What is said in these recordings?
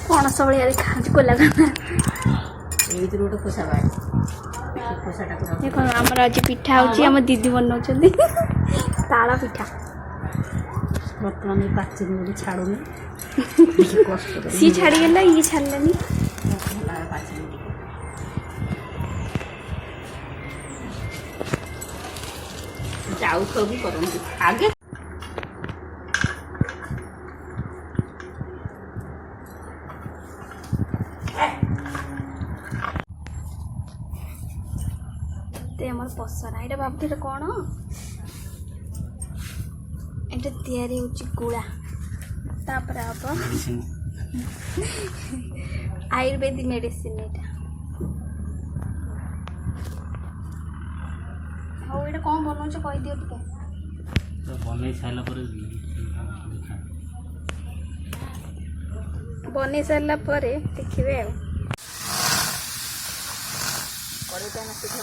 कौन सब देखा कोला देख आमर आज पिठा होम दीदी बनाऊँ ताल पिठा बर्तमान पाचन छाड़ूनी सी छाड़गला ये छाड़लानी जाऊ सब करते आगे आम पसरा ये भावुले कौन ये तैयारी गुड़ा तापर हम आयुर्वेदिक मेडिसिन यहाँ हाँ ये कौन बनाऊ कहीदि बन सारा बन सारा देखिए कड़ईटा सीधा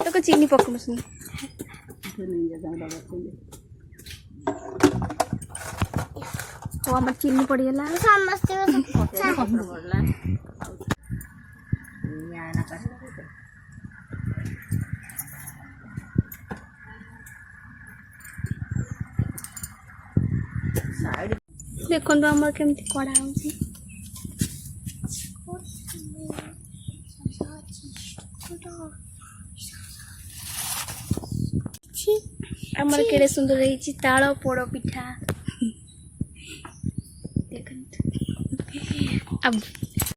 कर चीनी पकड़ आम चीनी पड़गला देखो आमर केमती कड़ा आमर केड़े सुंदर रही ताल पोड़ पिठा देखो अब